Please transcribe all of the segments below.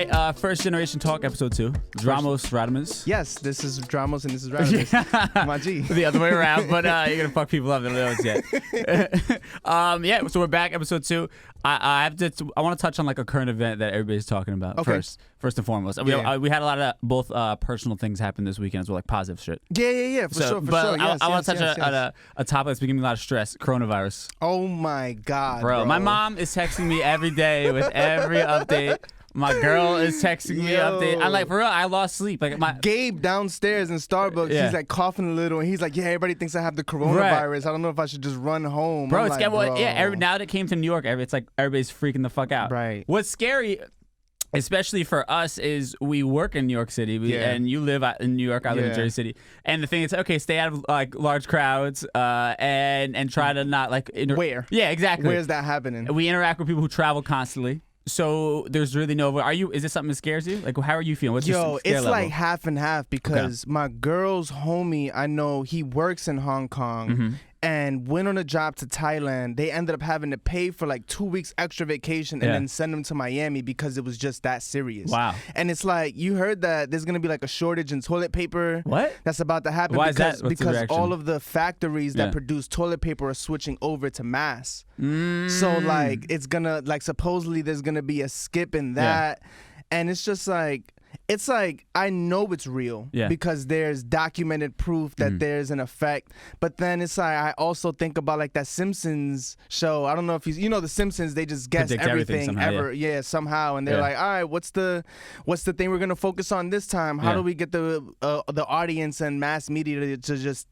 right, First Generation Talk, episode 2. Dramos Radimus. Yes, this is Dramos and this is Radimus. My G. The other way around, but you're going to fuck people up. They don't know it's yet. Yeah, so we're back, episode 2. I want to touch on like a current event that everybody's talking about first and foremost. Yeah. We had a lot of both personal things happen this weekend as well, like positive shit. Yeah, for sure. I want to touch on a topic that's been giving me a lot of stress, coronavirus. Oh my God, bro. My mom is texting me every day with every update. My girl is texting me update. I'm like, for real, I lost sleep. Like Gabe downstairs in Starbucks, he's like coughing a little, and he's like, yeah, everybody thinks I have the coronavirus. Right. I don't know if I should just run home. Bro, it's like, now that it came to New York, it's like everybody's freaking the fuck out. Right. What's scary, especially for us, is we work in New York City, and you live in New York. I live in Jersey City, and the thing is, okay, stay out of like large crowds, and try to not like where. Yeah, exactly. Where's that happening? We interact with people who travel constantly. So there's really no. Is this something that scares you? Like, how are you feeling? What's your scare it's level? like half and half because my girl's homie, I know he works in Hong Kong and went on a job to Thailand. They ended up having to pay for like 2 weeks extra vacation and then send him to Miami because it was just that serious. Wow. And it's like, you heard that there's gonna be like a shortage in toilet paper. What? That's about to happen. Why because is that? What's the because reaction? all of the factories that produce toilet paper are switching over to mass. So like it's gonna like supposedly there's gonna be a skip in that, and it's just like I know it's real because there's documented proof that there's an effect, but then it's like I also think about like that Simpsons show. I don't know if you know the Simpsons, they just guess everything somehow, somehow, and they're like, all right, what's the thing we're gonna focus on this time? How do we get the audience and mass media to just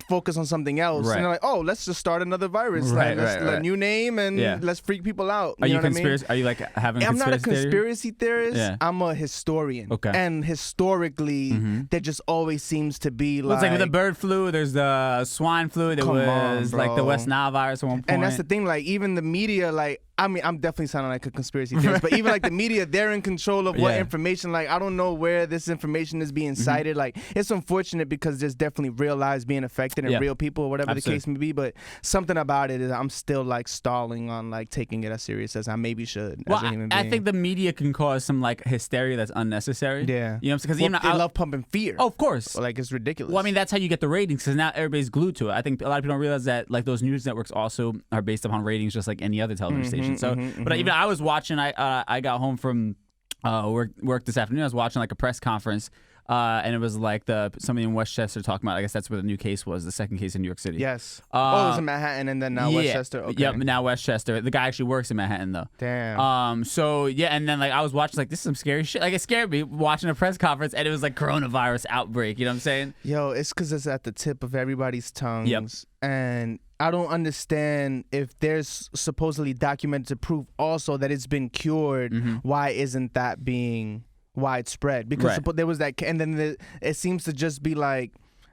focus on something else? And they're like, oh, let's just start another virus. Let's let a new name and let's freak people out. Are you conspiracy? Are you like having? I'm not a conspiracy theory? theorist. I'm a historian. Okay. And historically, there just always seems to be like. Well, it's like with the bird flu. There's the swine flu. There was like the West Nile virus at one point. And that's the thing. Like even the media, like. I mean, I'm definitely sounding like a conspiracy theorist, but even like the media, they're in control of what information. Like, I don't know where this information is being cited. Like, it's unfortunate because there's definitely real lives being affected and real people, whatever the case may be. But something about it is I'm still like stalling on like taking it as serious as I maybe should. Well, as a human I being. think the media can cause some like hysteria that's unnecessary. Yeah, you know, because they love pumping fear. Oh, of course. Like it's ridiculous. Well, I mean, that's how you get the ratings because now everybody's glued to it. I think a lot of people don't realize that like those news networks also are based upon ratings, just like any other television station. So, but even I was watching. I got home from work this afternoon. I was watching like a press conference, and it was like somebody in Westchester talking about. I guess that's where the new case was, the second case in New York City. Yes. It was in Manhattan, and then now Westchester. Okay. Yep. Now Westchester. The guy actually works in Manhattan though. Damn. So yeah, and then like I was watching like this is some scary shit. Like it scared me watching a press conference, and it was like coronavirus outbreak. You know what I'm saying? Yo, it's because it's at the tip of everybody's tongues. Yep. And I don't understand if there's supposedly documented proof also that it's been cured. Why isn't that being widespread? Because there was that, and then it seems to just be like,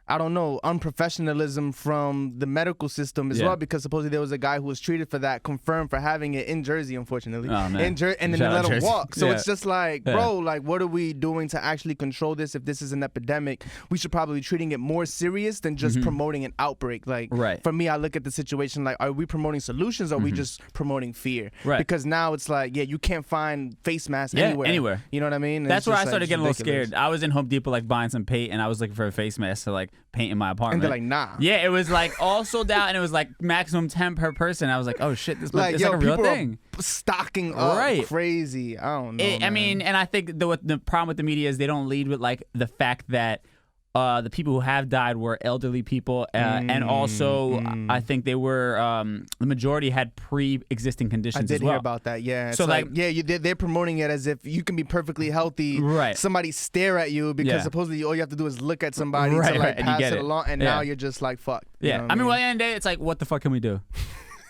I don't know, unprofessionalism from the medical system as well, because supposedly there was a guy who was treated for that, confirmed for having it in Jersey, unfortunately. Oh, man. And then they let him walk. So it's just like, bro, like, what are we doing to actually control this? If this is an epidemic, we should probably be treating it more serious than just promoting an outbreak. Like, for me, I look at the situation like, are we promoting solutions or are we just promoting fear? Because now it's like, you can't find face masks anywhere. You know what I mean? That's where I started getting a little scared. I was in Home Depot like buying some paint, and I was looking for a face mask to like paint in my apartment. And they're like, nah. Yeah, it was like all sold out, and it was like maximum 10 per person. I was like, oh shit, this like, it's like a real people thing. Are stocking up crazy. I don't know. I mean, and I think the problem with the media is they don't lead with like the fact that the people who have died were elderly people, and also I think they were the majority had pre-existing conditions. I did as well. hear about that. Yeah, it's so like they're promoting it as if you can be perfectly healthy. Right. Somebody stare at you because supposedly all you have to do is look at somebody to like pass it along, and now you're just like fuck. Yeah. You know I mean, well, at the end of the day, it's like, what the fuck can we do?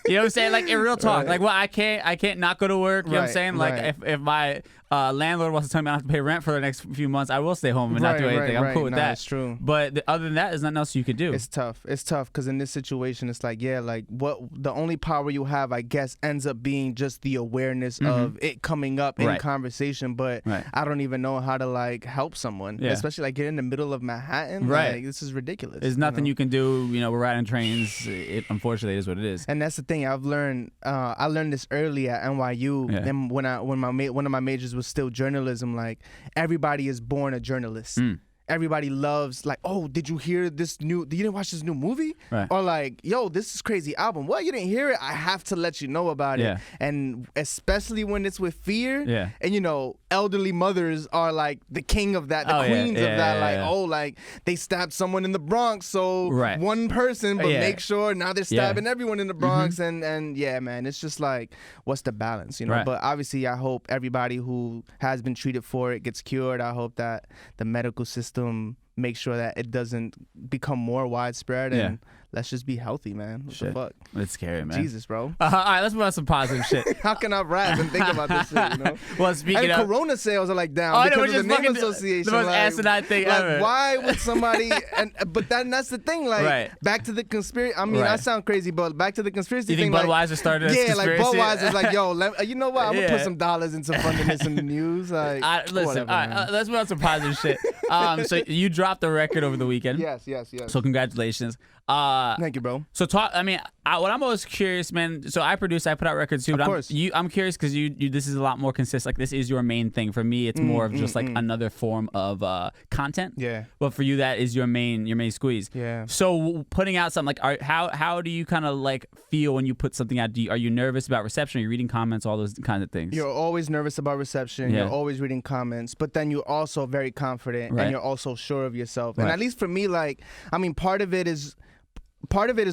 You know what I'm saying? Like in real talk, like, well, I can't not go to work. You know what I'm saying? Like if my landlord wants to tell me I have to pay rent for the next few months, I will stay home and not do anything. I'm cool with that. That's true. But other than that, there's nothing else you could do. It's tough. It's tough because in this situation, it's like, like what the only power you have, I guess, ends up being just the awareness of it coming up in conversation. But I don't even know how to like help someone, especially like get in the middle of Manhattan. Like, this is ridiculous. There's nothing you can do. You know, we're riding trains. Unfortunately, it is what it is. And that's the thing. I've learned. I learned this early at NYU, and when one of my majors was still journalism. Like, everybody is born a journalist. Everybody loves, like, oh, did you hear this you didn't watch this new movie? Right. Or like, yo, this is crazy album. What, you didn't hear it? I have to let you know about it. And especially when it's with fear. Yeah. And, you know, elderly mothers are like the king of that, the queens of that. Like, they stabbed someone in the Bronx, so one person, but make sure now they're stabbing everyone in the Bronx. And yeah, man, it's just like, what's the balance, you know? Right. But obviously, I hope everybody who has been treated for it gets cured. I hope that the medical system make sure that it doesn't become more widespread, and let's just be healthy, man. What the fuck? It's scary, man. Jesus, bro. All right, let's move on some positive shit. How can I rap and think about this shit, you know? Well, speaking of... Corona sales are like down because of the name association. The most asinine thing ever. Why would somebody... But that's the thing, like, back to the conspiracy... I mean, I sound crazy, but back to the conspiracy thing. You think Budweiser started as conspiracy? Like Budweiser's like, yo, you know what? I'm going to put some dollars into funding this in the news. Like, listen, whatever, let's move on to some positive shit. So you dropped a record over the weekend. Yes. So congratulations. Thank you, bro. So what I'm most curious, man. So I put out records too. But of course. I'm curious because you this is a lot more consistent. Like, this is your main thing. For me, it's more of just like another form of content. Yeah. But for you, that is your main squeeze. Yeah. So putting out something, like, how do you kind of like feel when you put something out? Are you nervous about reception? Are you reading comments? All those kinds of things. You're always nervous about reception. Yeah. You're always reading comments, but then you're also very confident and you're also sure of yourself. And at least for me, like, I mean, part of it is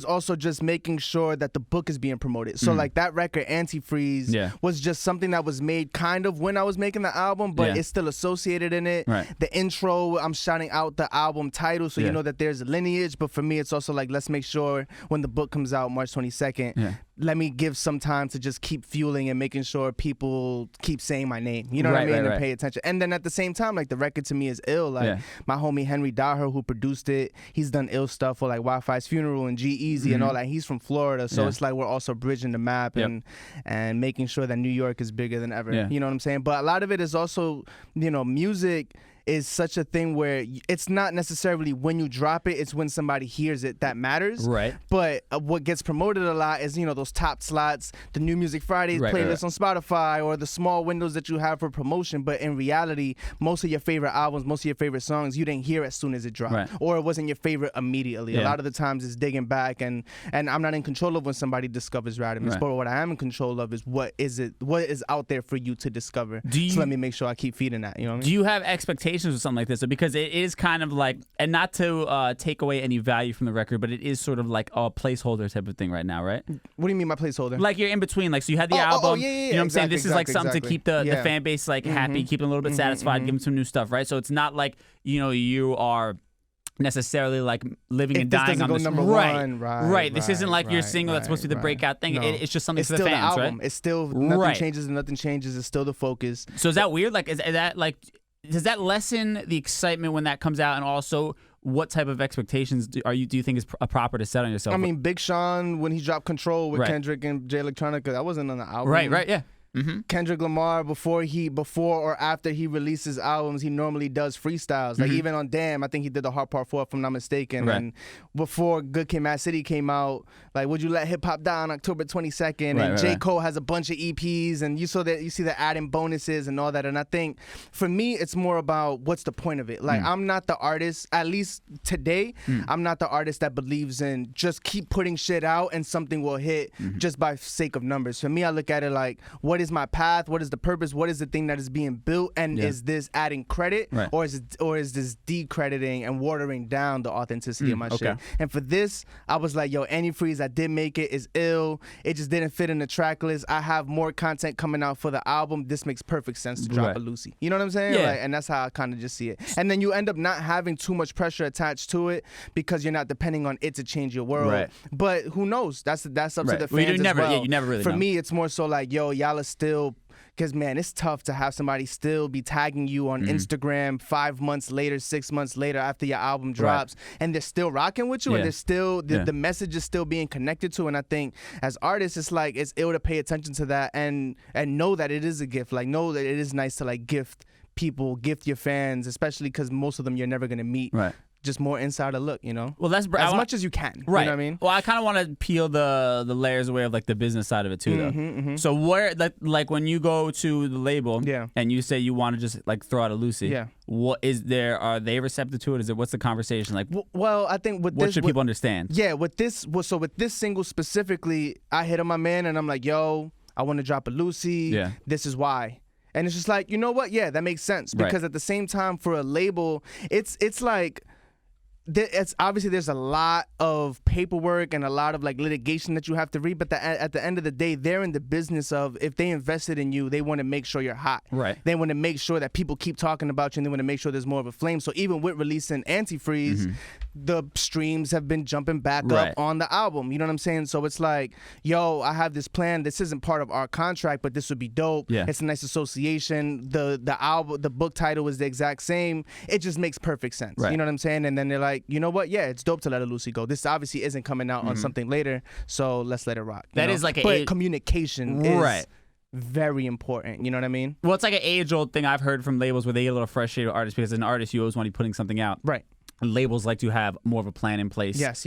also just making sure that the book is being promoted. So like that record, Antifreeze, was just something that was made kind of when I was making the album, but it's still associated in it. Right. The intro, I'm shouting out the album title, so you know that there's a lineage. But for me, it's also like, let's make sure when the book comes out March 22nd, let me give some time to just keep fueling and making sure people keep saying my name. You know what I mean? And pay attention. And then at the same time, like, the record to me is ill. Like, my homie Henry Daher, who produced it, he's done ill stuff for like Wi-Fi's Funeral and G-Eazy and all that. He's from Florida, so it's like we're also bridging the map and making sure that New York is bigger than ever. You know what I'm saying? But a lot of it is also, you know, music is such a thing where it's not necessarily when you drop it, it's when somebody hears it that matters. Right. But what gets promoted a lot is, you know, those top slots, the New Music Fridays playlist on Spotify, or the small windows that you have for promotion. But in reality, most of your favorite albums, most of your favorite songs, you didn't hear as soon as it dropped, or it wasn't your favorite immediately. A lot of the times it's digging back, and I'm not in control of when somebody discovers Radimus, but what I am in control of is what is out there for you to discover. So let me make sure I keep feeding that. You know what I mean? Do you have expectations with something like this? Because it is kind of like, and not to take away any value from the record, but it is sort of like a placeholder type of thing right now, right? What do you mean by placeholder? Like, you're in between. Like, so you had the album. You know what I'm saying? This is like something to keep the fan base like happy, keep them a little bit satisfied, give them some new stuff, right? So it's not like, you know, you are necessarily like living and dying on this. Right. This isn't like your single that's supposed to be the breakout thing. No. It's just something for the fans, right? It's still nothing changes and nothing changes. It's still the focus. So is that weird? Like, is that like, does that lessen the excitement when that comes out? And also, what type of expectations do you think is proper to set on yourself? I mean, Big Sean, when he dropped Control with Kendrick and Jay Electronica, that wasn't on the album. Right, yeah. Kendrick Lamar, before or after he releases albums, he normally does freestyles. Like, even on Damn, I think he did the Hard Part 4, if I'm not mistaken. And before Good Kid, Mad City came out, like, Would You Let Hip Hop Die on October 22nd, and J. Cole has a bunch of EPs, and you see the adding bonuses and all that. And I think for me, it's more about what's the point of it. Like, I'm not the artist, at least today, I'm not the artist that believes in just keep putting shit out and something will hit just by sake of numbers. For me, I look at it like, what is my path? What is the purpose? What is the thing that is being built? And is this adding credit, or is this decrediting and watering down the authenticity of my shit? And for this, I was like, yo, Antifreeze, I did make it, is ill. It just didn't fit in the track list. I have more content coming out for the album. This makes perfect sense to drop a Lucy. You know what I'm saying? Yeah. Like, and that's how I kind of just see it. And then you end up not having too much pressure attached to it because you're not depending on it to change your world. Right. But who knows? That's up to the fans as well. Yeah, you never really For know. me, it's more so like, yo, y'all are still... Because, man, it's tough to have somebody still be tagging you on Instagram 5 months later, 6 months later after your album drops, and they're still rocking with you, and they're still the message is still being connected to. And I think as artists, it's like it's ill to pay attention to that and know that it is a gift. Like, know that it is nice to like gift people, gift your fans, especially because most of them you're never gonna meet. just more insider look, you know? Well, that's as much as you can. Right. You know what I mean? Well, I kind of want to peel the layers away of like the business side of it too, though. So where like when you go to the label, and you say you want to just like throw out a Lucy, what is there? Are they receptive to it? Is it what's the conversation like? Well, I think with what should people understand? Yeah, with this single specifically, I hit on my man and I'm like, yo, I want to drop a Lucy. Yeah. This is why. And it's just like, you know what? Yeah, that makes sense because at the same time, for a label, it's like. It's obviously there's a lot of paperwork and a lot of like litigation that you have to read, but at the end of the day, they're in the business of if they invested in you, they want to make sure you're hot. Right. They want to make sure that people keep talking about you, and they want to make sure there's more of a flame. So even with releasing Antifreeze, the streams have been jumping back up on the album. You know what I'm saying? So it's like, yo, I have this plan. This isn't part of our contract, but this would be dope. Yeah. It's a nice association. The album, the book title is the exact same. It just makes perfect sense. Right. You know what I'm saying? And then they're like, you know what? Yeah, it's dope to let a Lucy go. This obviously isn't coming out on something later, so let's let it rock. That is like communication is very important. You know what I mean? Well, it's like an age-old thing I've heard from labels where they get a little frustrated with artists because as an artist, you always want to be putting something out. Right. Labels like to have more of a plan in place. Yes.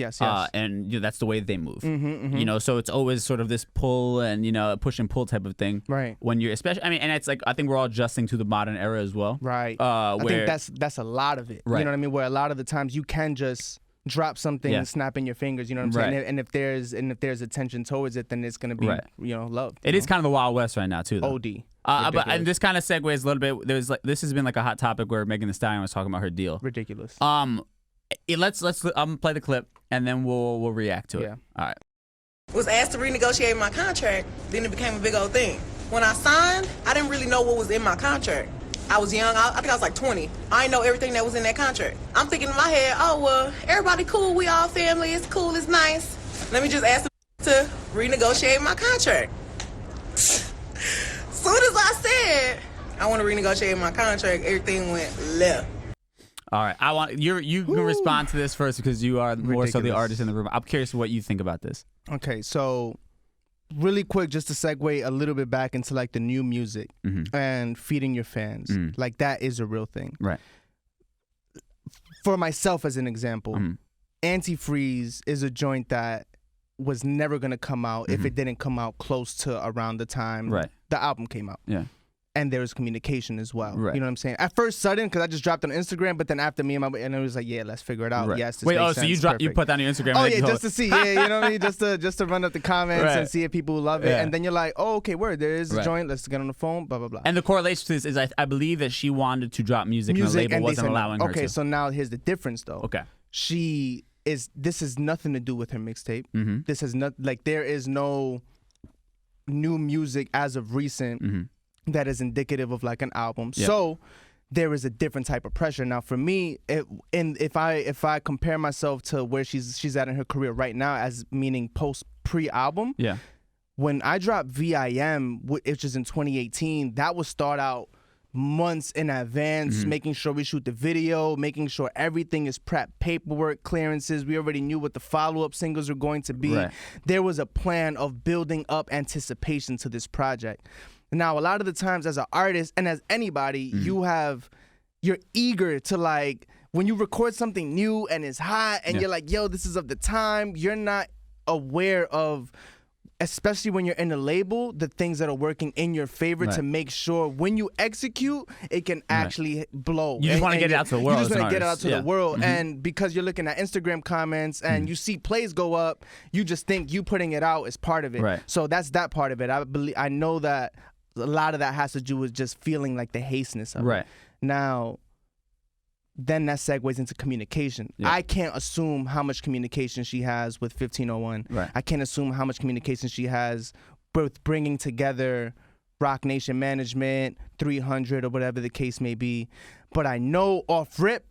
And that's the way that they move. You know, so it's always sort of this pull and, push and pull type of thing. Right. When you're especially, and it's like, I think we're all adjusting to the modern era as well. Right. I think that's a lot of it. Right. You know what I mean? Where a lot of the times you can just drop something and snap in your fingers, you know what I'm saying? And if there's attention towards it, then it's going to be, loved. It is kind of the Wild West right now too, though. OD. And this kind of segues a little bit. This has been like a hot topic where Megan Thee Stallion was talking about her deal. Ridiculous. Let's play the clip and then we'll react to it. All right. Was asked to renegotiate my contract, then it became a big old thing. When I signed, I didn't really know what was in my contract. I was young. I think I was like 20. I didn't know everything that was in that contract. I'm thinking in my head, oh well, everybody cool. We all family. It's cool. It's nice. Let me just ask to renegotiate my contract. Soon as I said I want to renegotiate my contract, everything went left. All right, you can respond to this first because you are more so the artist in the room. I'm curious what you think about this. Okay, so really quick, just to segue a little bit back into like the new music and feeding your fans, like that is a real thing. Right. For myself, as an example, Antifreeze is a joint that was never gonna come out if it didn't come out close to around the time the album came out. Yeah. And there was communication as well. Right. You know what I'm saying? At first, sudden, because I just dropped on Instagram, but then after me and it was like, yeah, let's figure it out. Right. Yes, this makes sense. So you put that on your Instagram? Oh, yeah, just to see. Yeah, you know what I mean? Just to run up the comments and see if people love it. And then you're like, oh, okay, word, there is a joint. Let's get on the phone, blah, blah, blah. And the correlation to this is I believe that she wanted to drop music and the label wasn't allowing her to. Okay, so now here's the difference, though. Okay. This has nothing to do with her mixtape. This has there is no new music as of recent that is indicative of like an album. Yep. So there is a different type of pressure. Now for me, if I compare myself to where she's at in her career right now, as meaning pre-album, when I dropped VIM, which is in 2018, that was start out months in advance, making sure we shoot the video, making sure everything is prepped, paperwork, clearances. We already knew what the follow-up singles were going to be. Right. There was a plan of building up anticipation to this project. Now, a lot of the times as an artist and as anybody, you're eager to like, when you record something new and it's hot and you're like, yo, this is of the time, you're not aware of, especially when you're in a label, the things that are working in your favor to make sure when you execute, it can actually blow. You just want to get it out to the world. You just want to get it out to the world. And because you're looking at Instagram comments and you see plays go up, you just think you putting it out is part of it. Right. So that's that part of it. I know that a lot of that has to do with just feeling like the hasteness of it. Now, then that segues into communication. Yeah. I can't assume how much communication she has with 1501. Right. I can't assume how much communication she has with bringing together Rock Nation Management, 300, or whatever the case may be. But I know off rip,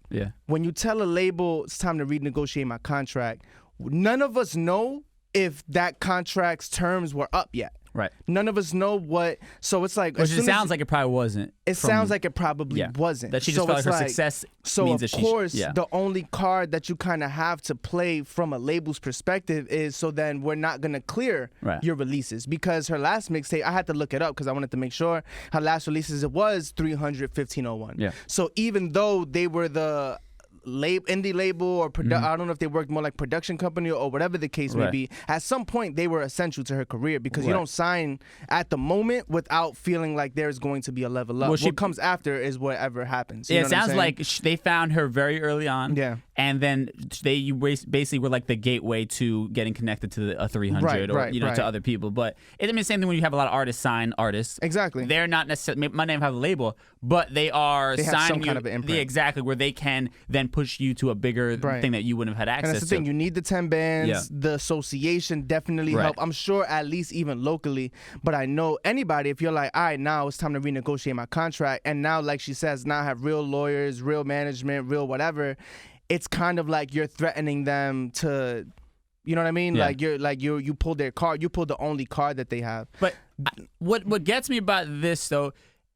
when you tell a label it's time to renegotiate my contract, none of us know if that contract's terms were up yet. Right. None of us know what. So it's like. Which it sounds like it probably wasn't. It sounds like it probably wasn't. That she just felt like her success means that she. So of course, the only card that you kind of have to play from a label's perspective is so then we're not gonna clear your releases, because her last mixtape, I had to look it up because I wanted to make sure her last releases, it was 300, 1501. Yeah. So even though they were the indie label or I don't know if they worked more like production company or whatever the case may be. At some point, they were essential to her career because you don't sign at the moment without feeling like there's going to be a level up. What comes after is whatever happens. You know it what I'm sounds saying? like they found her very early on. Yeah. And then you basically were like the gateway to getting connected to a 300 to other people. But it's the same thing when you have a lot of artists sign artists. Exactly. They're not necessarily, might not have a label, but they are signing have some kind of an imprint. Exactly, where they can then push you to a bigger thing that you wouldn't have had access to. And that's the thing. You need the 10 bands. Yeah. The association definitely help. I'm sure at least even locally. But I know anybody, if you're like, all right, now it's time to renegotiate my contract. And now, like she says, now I have real lawyers, real management, real whatever. It's kind of like you're threatening them to, you know what I mean? Yeah. You pulled their card. You pulled the only card that they have. But what gets me about this though,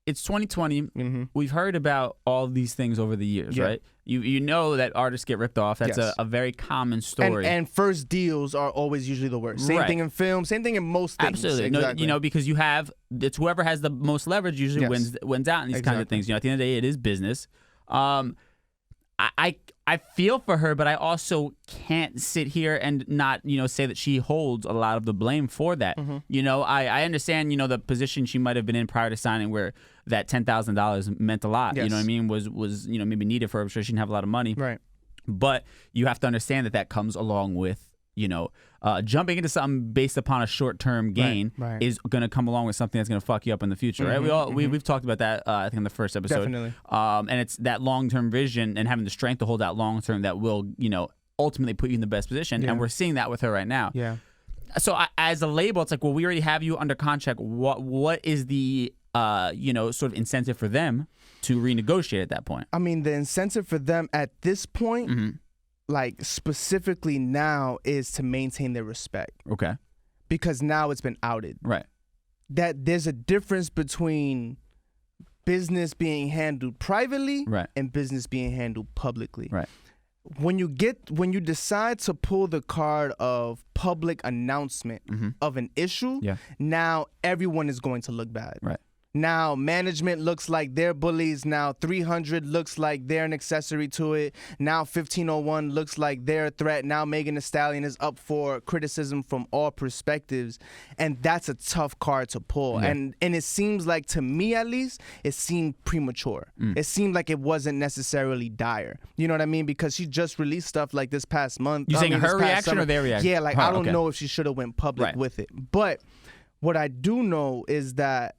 it's 2020. Mm-hmm. We've heard about all these things over the years, right? You know that artists get ripped off. That's a very common story. And first deals are always usually the worst. Same thing in film. Same thing in most things. Absolutely. Exactly. No, because it's whoever has the most leverage usually wins out in these kinds of things. At the end of the day, it is business. I feel for her, but I also can't sit here and not, say that she holds a lot of the blame for that. Mm-hmm. I understand, the position she might have been in prior to signing where that $10,000 meant a lot, yes. You know what I mean, was maybe needed for her. I'm sure she didn't have a lot of money. Right. But you have to understand that comes along with, jumping into something based upon a short-term gain is going to come along with something that's going to fuck you up in the future, right? We've talked about that, I think, in the first episode. Definitely. And it's that long-term vision and having the strength to hold out long-term that will, ultimately put you in the best position. Yeah. And we're seeing that with her right now. Yeah. So as a label, it's like, well, we already have you under contract. What is the, sort of incentive for them to renegotiate at that point? I mean, the incentive for them at this point, like specifically now, is to maintain their respect. Okay. Because now it's been outed. Right. That there's a difference between business being handled privately and business being handled publicly. Right. When you decide to pull the card of public announcement of an issue, now everyone is going to look bad. Right. Now management looks like they're bullies. Now 300 looks like they're an accessory to it. Now 1501 looks like they're a threat. Now Megan Thee Stallion is up for criticism from all perspectives. And that's a tough card to pull. Yeah. And it seems like, to me at least, it seemed premature. It seemed like it wasn't necessarily dire. You know what I mean? Because she just released stuff like this past month. You saying her reaction or their reaction? Yeah, like I don't know if she should have went public with it. But what I do know is that,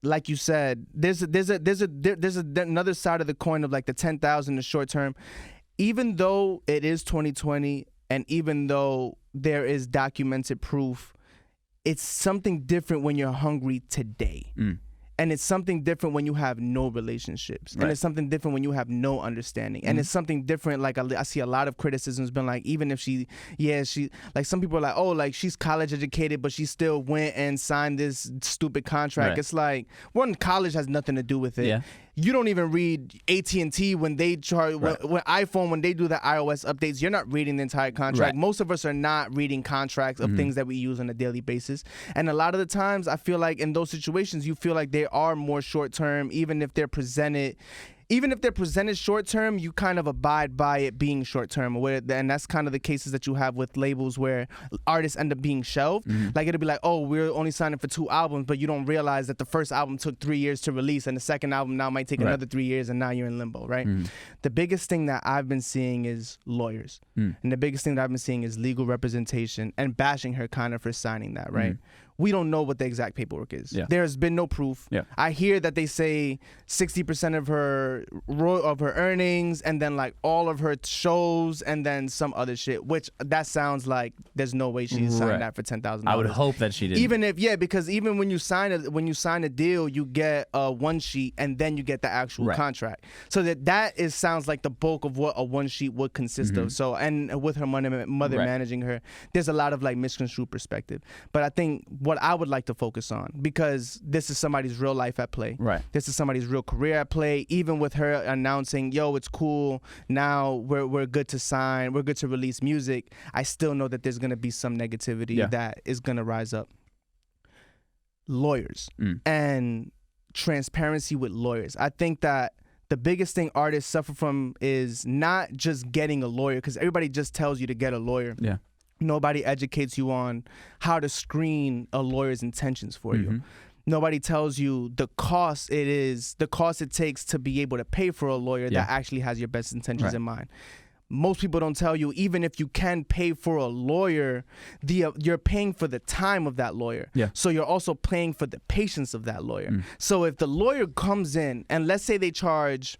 like you said, there's another side of the coin of like the 10,000 in the short term. Even though it is 2020, and even though there is documented proof, it's something different when you're hungry today. And it's something different when you have no relationships. And it's something different when you have no understanding. And it's something different, like I see a lot of criticisms been like, even if she, like some people are like, oh, like she's college educated, but she still went and signed this stupid contract. It's like, one, college has nothing to do with it. Yeah. You don't even read AT&T when they charge, when iPhone, when they do the iOS updates, you're not reading the entire contract. Most of us are not reading contracts of things that we use on a daily basis. And a lot of the times, I feel like in those situations, you feel like they are more short-term, even if they're presented short-term, you kind of abide by it being short-term. And that's kind of the cases that you have with labels where artists end up being shelved. Like it'll be like, oh, we're only signing for 2 albums, but you don't realize that the first album took 3 years to release and the second album now might take another 3 years, and now you're in limbo, right? The biggest thing that I've been seeing is lawyers. And the biggest thing that I've been seeing is legal representation and bashing her kind of for signing that, right? We don't know what the exact paperwork is. Yeah. There's been no proof. Yeah. I hear that they say 60% of her earnings, and then like all of her shows, and then some other shit. Which that sounds like there's no way she signed that for $10,000. I would hope that she didn't. Because even when you sign a deal, you get a one sheet, and then you get the actual contract. So that sounds like the bulk of what a one sheet would consist of. So, and with her mother managing her, there's a lot of like misconstrued perspective. But I think what I would like to focus on, because this is somebody's real life at play. Right. This is somebody's real career at play. Even with her announcing, yo, it's cool, now we're good to sign, we're good to release music, I still know that there's gonna be some negativity that is gonna rise up. Lawyers and transparency with lawyers. I think that the biggest thing artists suffer from is not just getting a lawyer, because everybody just tells you to get a lawyer. Yeah. Nobody educates you on how to screen a lawyer's intentions for you. Nobody tells you the cost it takes to be able to pay for a lawyer that actually has your best intentions in mind. Most people don't tell you, even if you can pay for a lawyer, you're paying for the time of that lawyer. Yeah. So you're also paying for the patience of that lawyer. So if the lawyer comes in and let's say they charge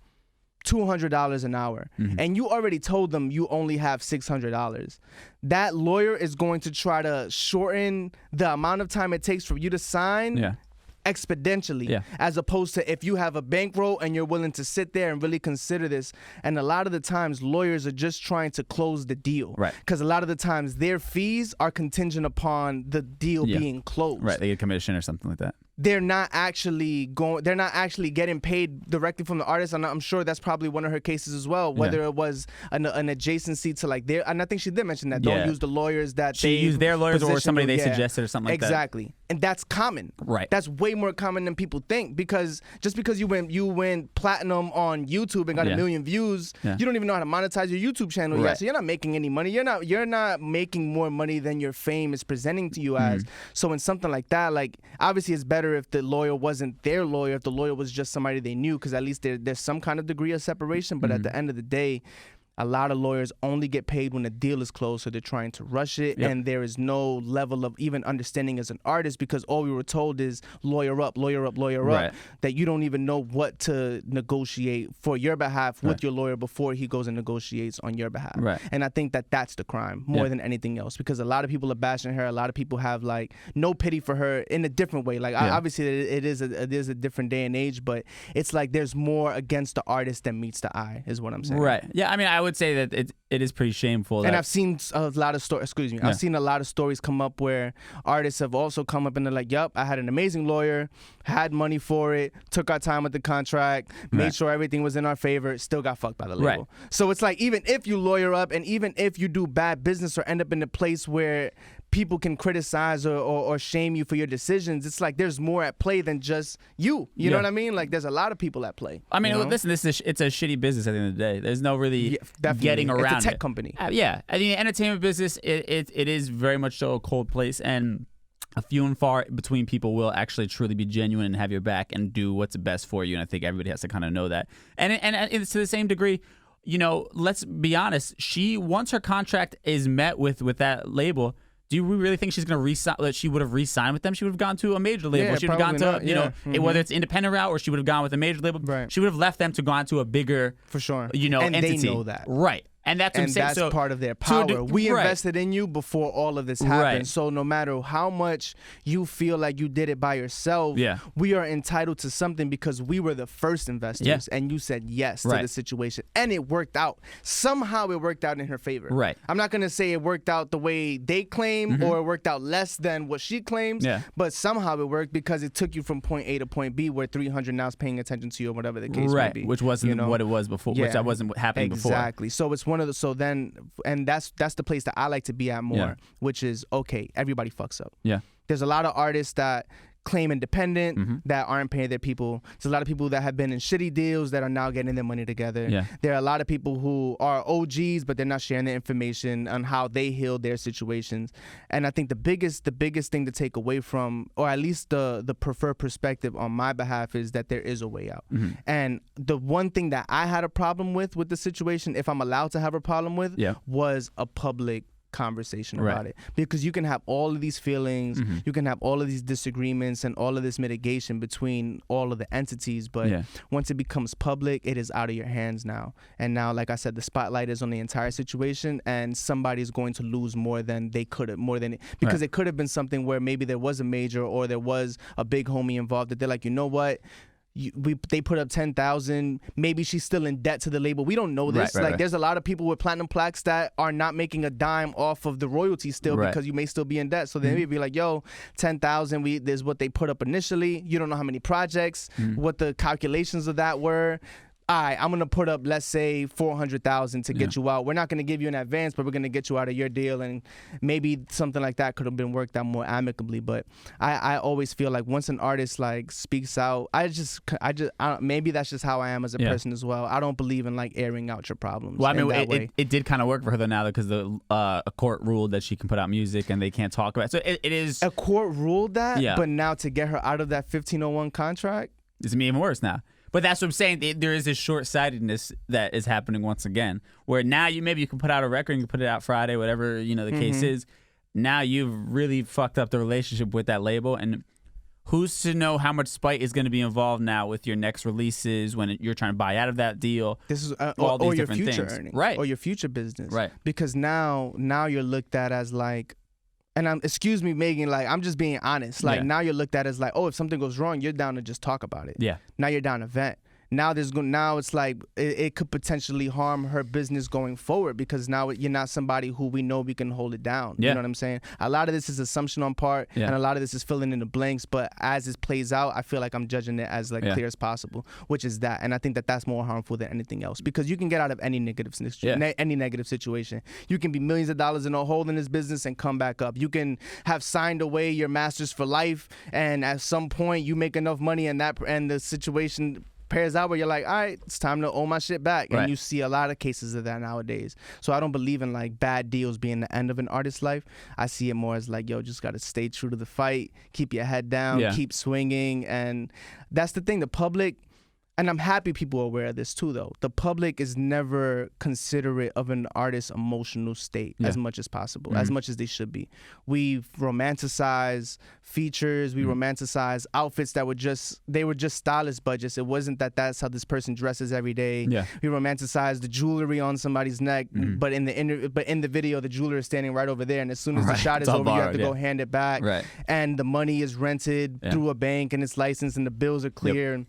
$200 an hour, and you already told them you only have $600, that lawyer is going to try to shorten the amount of time it takes for you to sign exponentially, as opposed to if you have a bankroll and you're willing to sit there and really consider this. And a lot of the times lawyers are just trying to close the deal, because a lot of the times their fees are contingent upon the deal being closed. They get a commission or something like that. They're not actually getting paid directly from the artist. And I'm sure that's probably one of her cases as well, whether it was an adjacency to like their, and I think she did mention that, don't use the lawyers that she used their lawyers or somebody they suggested or something like that. Exactly. And that's common. That's way more common than people think, because just because you went platinum on YouTube and got 1 million views, you don't even know how to monetize your YouTube channel yet. So you're not making any money. You're not making more money than your fame is presenting to you as. So in something like that, like obviously it's better if the lawyer wasn't their lawyer, if the lawyer was just somebody they knew, because at least there's some kind of degree of separation. But at the end of the day, a lot of lawyers only get paid when the deal is closed, so they're trying to rush it, and there is no level of even understanding as an artist, because all we were told is lawyer up, that you don't even know what to negotiate for your behalf with your lawyer before he goes and negotiates on your behalf. And I think that that's the crime more than anything else, because a lot of people are bashing her. A lot of people have like no pity for her in a different way. Like obviously it is a different day and age, but it's like there's more against the artist than meets the eye, is what I'm saying. Yeah, I mean, I would say that it is pretty shameful. And I've seen a lot of stories. Excuse me. I've seen a lot of stories come up where artists have also come up and they're like, "Yup, I had an amazing lawyer, had money for it, took our time with the contract, made sure everything was in our favor, still got fucked by the label." So it's like, even if you lawyer up and even if you do bad business or end up in a place where people can criticize or shame you for your decisions, it's like there's more at play than just you. You know what I mean? Like there's a lot of people at play. I mean, listen, it's a shitty business at the end of the day. There's no really getting around it. It's a tech company. I mean, the entertainment business, it is very much so a cold place, and a few and far between people will actually truly be genuine and have your back and do what's best for you. And I think everybody has to kind of know that. And it's to the same degree, you know, let's be honest. Once her contract is met with that label, do we really think she's going to re-sign? That she would have re-signed with them? She would have gone to a major label. She would have gone to whether it's independent route or she would have gone with a major label. She would have left them to go on to a bigger, for sure, and entity. They know that, right? And that's what I'm saying. That's part of their power. We invested in you before all of this happened. So no matter how much you feel like you did it by yourself, we are entitled to something because we were the first investors, and you said yes to the situation, and it worked out. Somehow it worked out in her favor. I'm not gonna say it worked out the way they claim or it worked out less than what she claims. But somehow it worked because it took you from point A to point B, where 300 now is paying attention to you or whatever the case may be. Which wasn't what it was before. Which that wasn't happening before. Exactly. So it's one of the and that's the place that I like to be at more, which is okay. Everybody fucks up. There's a lot of artists that claim independent that aren't paying their people. There's a lot of people that have been in shitty deals that are now getting their money together. There are a lot of people who are OGs, but they're not sharing their information on how they healed their situations. And I think the biggest thing to take away from, or at least the preferred perspective on my behalf, is that there is a way out. And the one thing that I had a problem with the situation, if I'm allowed to have a problem with, was a public conversation about it, because you can have all of these feelings, you can have all of these disagreements and all of this mitigation between all of the entities, but once it becomes public, it is out of your hands now. And now, like I said, the spotlight is on the entire situation, and somebody's going to lose more than they could have, because it could have been something where maybe there was a major or there was a big homie involved that they're like, you know what, they put up 10,000. Maybe she's still in debt to the label. We don't know this. There's a lot of people with platinum plaques that are not making a dime off of the royalty still, because you may still be in debt. So they may be like, yo, 10,000. There's what they put up initially. You don't know how many projects, what the calculations of that were. all right, I'm gonna put up, let's say, $400,000 to get you out. We're not gonna give you an advance, but we're gonna get you out of your deal, and maybe something like that could have been worked out more amicably. But I always feel like once an artist like speaks out, maybe that's just how I am as a person as well. I don't believe in like airing out your problems. Well, I mean, it did kind of work for her though now because a court ruled that she can put out music and they can't talk about it. So it is a court ruled that, but now to get her out of that 1501 contract, it's even worse now. But that's what I'm saying. There is this short-sightedness that is happening once again, where now maybe you can put out a record and you can put it out Friday, whatever the case is. Now you've really fucked up the relationship with that label, and who's to know how much spite is going to be involved now with your next releases when you're trying to buy out of that deal? This is all these or your different future things. earnings, right? Or your future business, right? Because now you're looked at as like. And excuse me, Megan, like I'm just being honest. Like now you're looked at as like, oh, if something goes wrong, you're down to just talk about it. Yeah. Now you're down to vent. Now it's like it could potentially harm her business going forward because now you're not somebody who we know we can hold it down. You know what I'm saying? A lot of this is assumption on part, and a lot of this is filling in the blanks. But as this plays out, I feel like I'm judging it as like clear as possible, which is that. And I think that that's more harmful than anything else because you can get out of any negative situation. You can be millions of dollars in a hole in this business and come back up. You can have signed away your masters for life, and at some point you make enough money and the situation pairs out where you're like, all right, it's time to own my shit back. And you see a lot of cases of that nowadays. So I don't believe in like bad deals being the end of an artist's life. I see it more as like, yo, just got to stay true to the fight, keep your head down, keep swinging. And that's the thing, the public, and I'm happy people are aware of this too, though. The public is never considerate of an artist's emotional state as much as possible, as much as they should be. We romanticize features, we romanticize outfits that were just stylist budgets. It wasn't that that's how this person dresses every day. We romanticize the jewelry on somebody's neck, but in the video, the jeweler is standing right over there, and as soon as the shot is over, you have to go hand it back. And the money is rented through a bank, and it's licensed, and the bills are clear.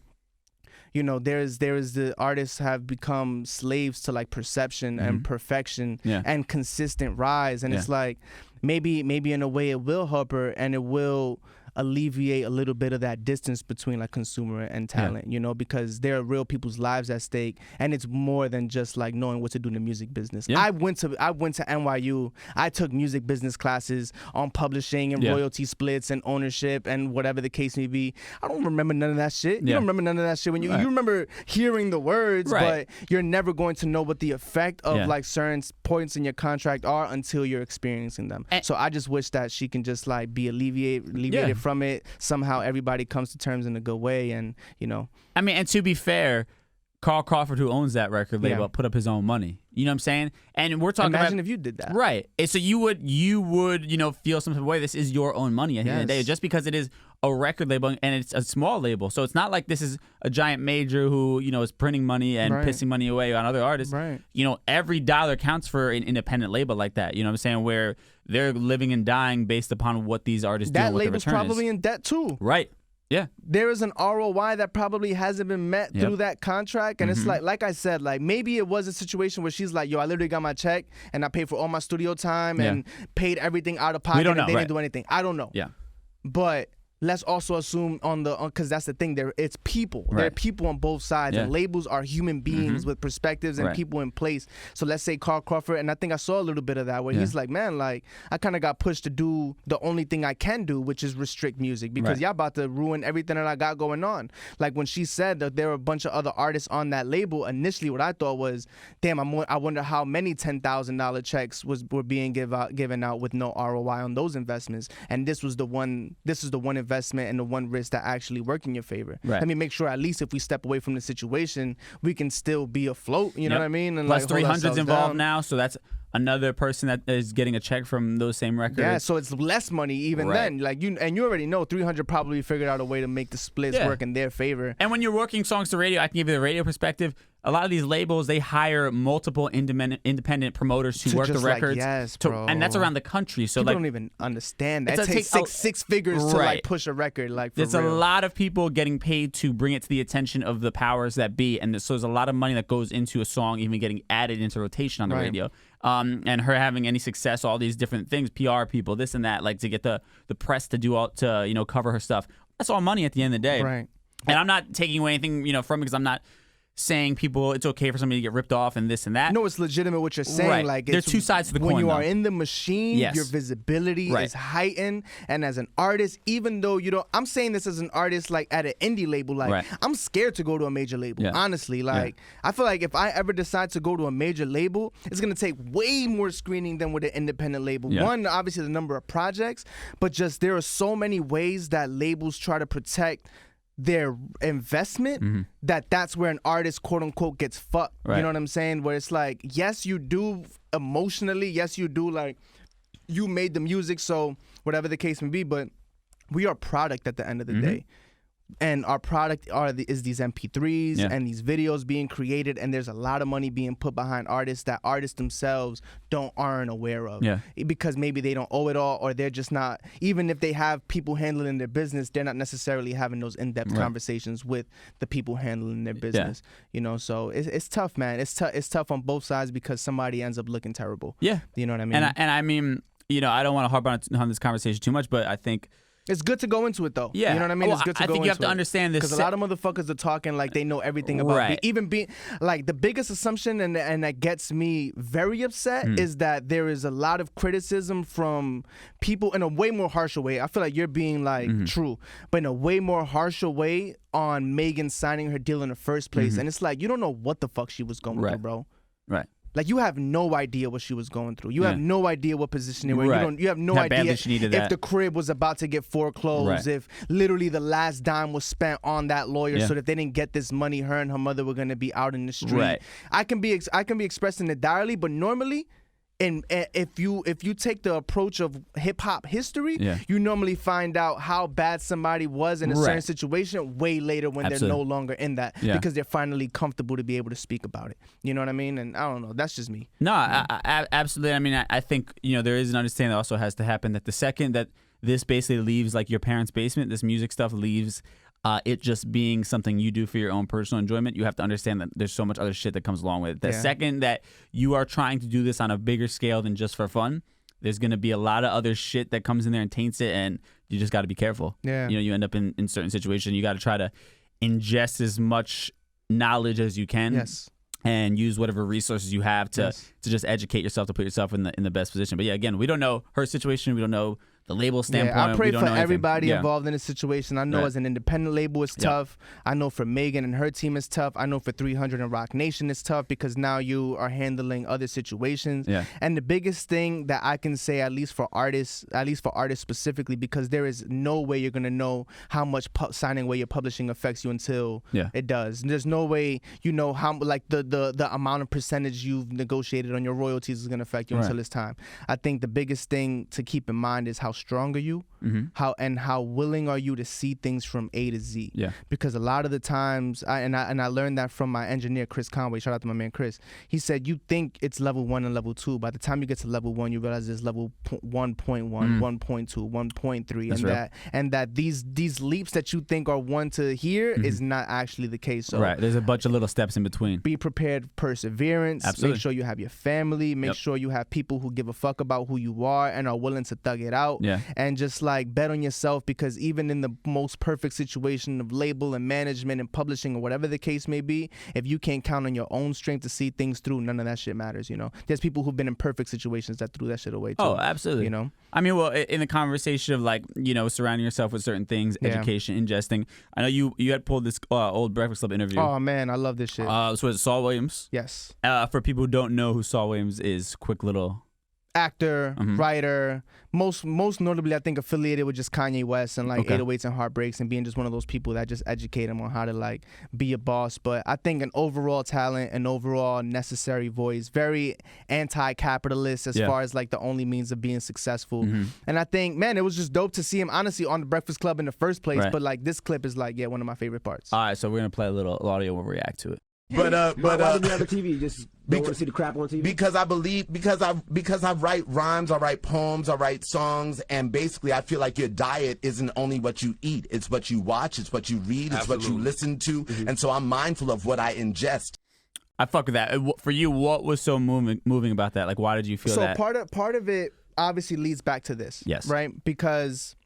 You know, there's the artists have become slaves to like perception and perfection and consistent rise, and it's like maybe in a way it will help her and it will alleviate a little bit of that distance between like consumer and talent, you know, because there are real people's lives at stake, and it's more than just like knowing what to do in the music business. I went to NYU. I took music business classes on publishing and royalty splits and ownership and whatever the case may be. I don't remember none of that shit. You don't remember none of that shit when you remember hearing the words, but you're never going to know what the effect of like certain points in your contract are until you're experiencing them. So I just wish that she can just like be alleviated from it. Somehow everybody comes to terms in a good way, and you know. I mean, and to be fair, Carl Crawford, who owns that record label, put up his own money. You know what I'm saying? And we're talking Imagine if you did that. Right. And so you would, feel some type of way. This is your own money at the end of the day. Just because it is a record label and it's a small label. So it's not like this is a giant major who, is printing money and pissing money away on other artists. Right. Every dollar counts for an independent label like that. You know what I'm saying? Where they're living and dying based upon what these artists do. That label's probably in debt too. Right. Yeah. There is an ROI that probably hasn't been met through that contract. And it's like I said, like maybe it was a situation where she's like, yo, I literally got my check and I paid for all my studio time and paid everything out of pocket and they didn't do anything. I don't know. Yeah. But let's also assume because that's the thing, it's people. There are people on both sides, and labels are human beings with perspectives and people in place. So let's say Carl Crawford, and I think I saw a little bit of that where he's like, man, like I kind of got pushed to do the only thing I can do, which is restrict music because y'all about to ruin everything that I got going on. Like when she said that there were a bunch of other artists on that label, initially what I thought was, damn, I wonder how many $10,000 checks were being given out with no ROI on those investments, and this is the one investment and the one risk that actually work in your favor. Let me make sure at least if we step away from the situation, we can still be afloat. You know what I mean? And plus like 300's involved now, so that's another person that is getting a check from those same records. Yeah, so it's less money even then. Like you already know 300 probably figured out a way to make the splits work in their favor. And when you're working songs to radio, I can give you the radio perspective. A lot of these labels, they hire multiple independent promoters to work the records. And that's around the country. So people don't even understand that. It takes six figures to like push a record. Like there's a lot of people getting paid to bring it to the attention of the powers that be, and so there's a lot of money that goes into a song even getting added into rotation on the radio. And her having any success, all these different things, PR people, this and that, like to get the press to cover her stuff. That's all money at the end of the day. Right. And I'm not taking away anything from it because I'm not saying people it's okay for somebody to get ripped off and this and that. No, it's legitimate what you're saying. Right. Like there's two sides to the coin. When you are though. in the machine, Yes. your visibility is heightened. And as an artist, even though you don't, I'm saying this as an artist, like at an indie label, like I'm scared to go to a major label. Honestly, like I feel like if I ever decide to go to a major label, it's gonna take way more screening than with an independent label. One, obviously the number of projects, but just there are so many ways that labels try to protect their investment that's where an artist quote unquote gets fucked. You know what I'm saying? Where it's like, yes, you do emotionally, yes, you do, like you made the music, so whatever the case may be, but we are product at the end of the day. And our product is these MP3s and these videos being created, and there's a lot of money being put behind artists that artists themselves aren't aware of. Because maybe they don't owe it all, or they're just not, even if they have people handling their business, they're not necessarily having those in-depth conversations with the people handling their business. You know, so it's tough, man. It's tough on both sides because somebody ends up looking terrible. You know what I mean? And I mean, you know, I don't want to harp on this conversation too much, but I think it's good to go into it, though. You know what I mean? Well, it's good to I go think you into have to understand this. Because a lot of motherfuckers are talking like they know everything about even being, like the biggest assumption and that gets me very upset is that there is a lot of criticism from people in a way more harsher way. I feel like you're being like true, but in a way more harsher way on Megan signing her deal in the first place. And it's like, you don't know what the fuck she was going through, bro. Like, you have no idea what she was going through. You have no idea what position they were in. You have no idea if the crib was about to get foreclosed, if literally the last dime was spent on that lawyer, so that if they didn't get this money, her and her mother were going to be out in the street. I can be expressing it direly, but normally, and if you take the approach of hip hop history, you normally find out how bad somebody was in a certain situation way later when they're no longer in that because they're finally comfortable to be able to speak about it. You know what I mean? And I don't know. That's just me. No, I absolutely. I mean, I think, you know, there is an understanding that also has to happen that the second that this basically leaves like your parents' basement, this music stuff leaves it just being something you do for your own personal enjoyment, you have to understand that there's so much other shit that comes along with it. The second that you are trying to do this on a bigger scale than just for fun, there's going to be a lot of other shit that comes in there and taints it, and you just got to be careful. You know, you end up in certain situations. You got to try to ingest as much knowledge as you can. And use whatever resources you have to just educate yourself, to put yourself in the best position. But yeah, again, we don't know her situation. We don't know the label standpoint. I pray for everybody involved in this situation. I know as an independent label it's tough. I know for Megan and her team it's tough. I know for 300 and Rock Nation it's tough because now you are handling other situations. And the biggest thing that I can say, at least for artists specifically, because there is no way you're gonna know how much signing away your publishing affects you until it does. And there's no way you know how, like, the amount of percentage you've negotiated on your royalties is gonna affect you until it's time. I think the biggest thing to keep in mind is how strong are you, how willing are you to see things from A to Z. Because a lot of the times, I learned that from my engineer Chris Conway. Shout out to my man Chris. He said you think it's level 1 and level 2. By the time you get to level 1, you realize it's level 1.1, 1.2, 1.3, and that these leaps that you think are 1 to here is not actually the case. So there's a bunch of little steps in between. Be prepared, perseverance. Absolutely. Make sure you have your family. Make sure you have people who give a fuck about who you are and are willing to thug it out. And just like bet on yourself, because even in the most perfect situation of label and management and publishing or whatever the case may be, if you can't count on your own strength to see things through, none of that shit matters. You know, there's people who've been in perfect situations that threw that shit away too. Oh, absolutely. You know, I mean, well, in the conversation of like, you know, surrounding yourself with certain things, education, ingesting. I know you had pulled this old Breakfast Club interview. Oh man, I love this shit. So it's Saul Williams. Yes. For people who don't know who Saul Williams is, quick little actor, writer, most notably I think affiliated with just Kanye West and like 808s and Heartbreaks, and being just one of those people that just educate him on how to like be a boss. But I think an overall talent, an overall necessary voice, very anti-capitalist as far as like the only means of being successful. And I think, man, it was just dope to see him honestly on the Breakfast Club in the first place. But like this clip is like one of my favorite parts. All right, so we're gonna play a little audio and we'll react to it. Why did you have a TV? Just don't want to see the crap on TV? Because I write rhymes, I write poems, I write songs, and basically I feel like your diet isn't only what you eat, it's what you watch, it's what you read, it's what you listen to, and so I'm mindful of what I ingest. I fuck with that. For you, what was so moving about that? Like, why did you feel that? So part of it obviously leads back to this. Yes. Right? Because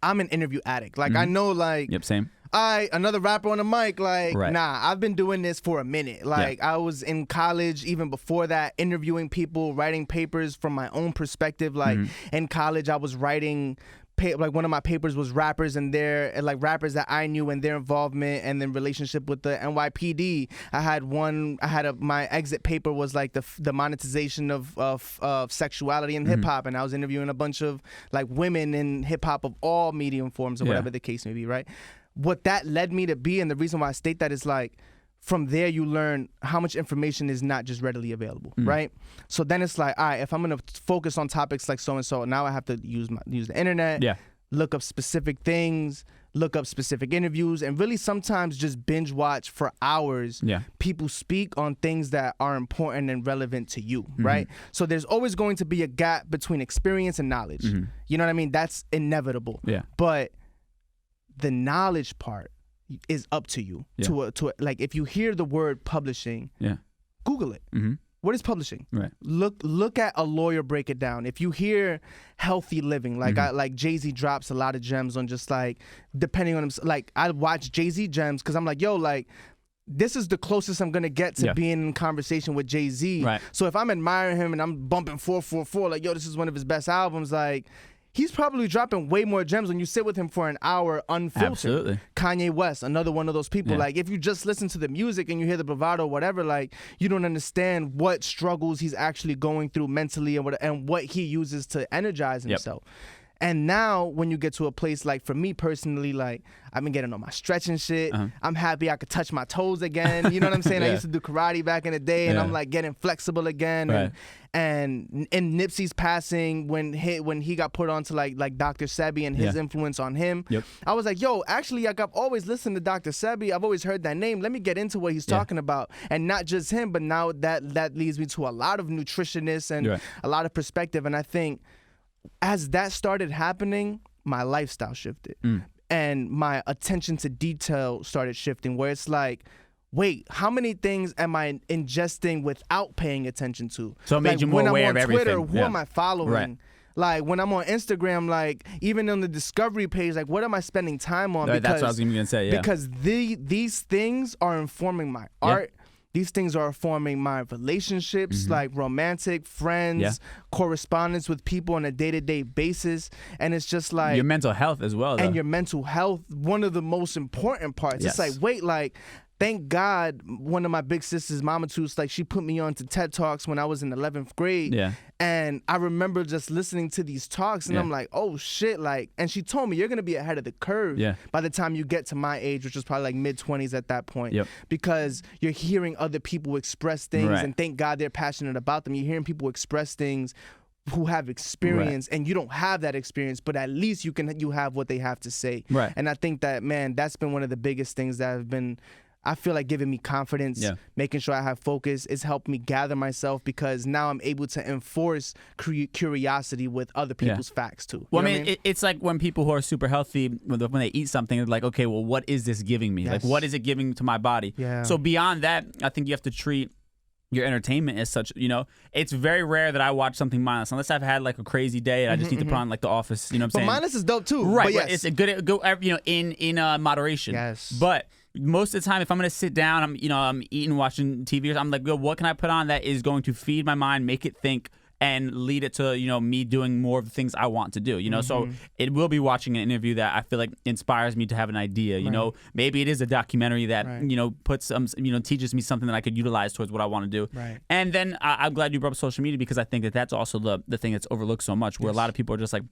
I'm an interview addict. Like I know, like same. another rapper on the mic. Like, Right. nah, I've been doing this for a minute. Like, I was in college, even before that, interviewing people, writing papers from my own perspective. Like, in college, I was writing. Like, one of my papers was rappers and rappers that I knew and their involvement and then relationship with the NYPD. My exit paper was like the monetization of sexuality in hip hop, and I was interviewing a bunch of like women in hip hop of all medium forms or whatever the case may be, right? What that led me to be, and the reason why I state that is like, from there you learn how much information is not just readily available, right? So then it's like, all right, if I'm gonna focus on topics like so and so, now I have to use the internet, look up specific things, look up specific interviews, and really sometimes just binge watch for hours. People speak on things that are important and relevant to you, right? So there's always going to be a gap between experience and knowledge. You know what I mean? That's inevitable. But the knowledge part is up to you. Like, if you hear the word publishing, Google it. What is publishing? Right. Look at a lawyer break it down. If you hear healthy living, like Jay-Z drops a lot of gems on just like, depending on him, like I watch Jay-Z gems because I'm like, yo, like, this is the closest I'm gonna get to being in conversation with Jay-Z. Right. So if I'm admiring him and I'm bumping 444, like, yo, this is one of his best albums, like, he's probably dropping way more gems when you sit with him for an hour unfiltered. Absolutely. Kanye West, another one of those people. Like, if you just listen to the music and you hear the bravado, whatever, like, you don't understand what struggles he's actually going through mentally and what he uses to energize himself. And now when you get to a place, like, for me personally, like, I've been getting on my stretching shit. I'm happy I could touch my toes again. You know what I'm saying? I used to do karate back in the day, and I'm like getting flexible again. And in Nipsey's passing, when he got put onto like Dr. Sebi and his influence on him, I was like, yo, actually, like, I've always listened to Dr. Sebi. I've always heard that name. Let me get into what he's talking about. And not just him, but now that leads me to a lot of nutritionists and a lot of perspective. And I think as that started happening, my lifestyle shifted. And my attention to detail started shifting, where it's like, wait, how many things am I ingesting without paying attention to? So it made you more aware of everything. When I'm on Twitter, who am I following? Like, when I'm on Instagram, like, even on the discovery page, like, what am I spending time on? That's what I was going to say, Because these things are informing my art. These things are forming my relationships, like romantic, friends, correspondence with people on a day-to-day basis. And it's just like... your mental health as well, though. And your mental health, one of the most important parts. It's like, wait, like... Thank God, one of my big sisters, Mama Toots, like, she put me on to TED Talks when I was in 11th grade. And I remember just listening to these talks, and I'm like, oh, shit, like, and she told me, you're going to be ahead of the curve by the time you get to my age, which was probably like mid-20s at that point. Because you're hearing other people express things, and thank God they're passionate about them. You're hearing people express things who have experience, and you don't have that experience, but at least you have what they have to say. And I think that, man, that's been one of the biggest things that have been... I feel like giving me confidence, making sure I have focus. It's helped me gather myself, because now I'm able to enforce curiosity with other people's facts too. Well, I mean, it's like when people who are super healthy, when they eat something, they're like, okay, well, what is this giving me? Like, what is it giving to my body? So beyond that, I think you have to treat your entertainment as such. You know, it's very rare that I watch something mindless unless I've had like a crazy day and I just need to put on like The Office. You know what I'm saying? But mindless is dope too. Right. But It's a good in moderation. Yes. But most of the time, if I'm gonna sit down, I'm eating, watching TV, I'm like, what can I put on that is going to feed my mind, make it think, and lead it to me doing more of the things I want to do. So it will be watching an interview that I feel like inspires me to have an idea. Maybe it is a documentary that puts teaches me something that I could utilize towards what I want to do. And then I'm glad you brought up social media, because I think that that's also the thing that's overlooked so much, where a lot of people are just like,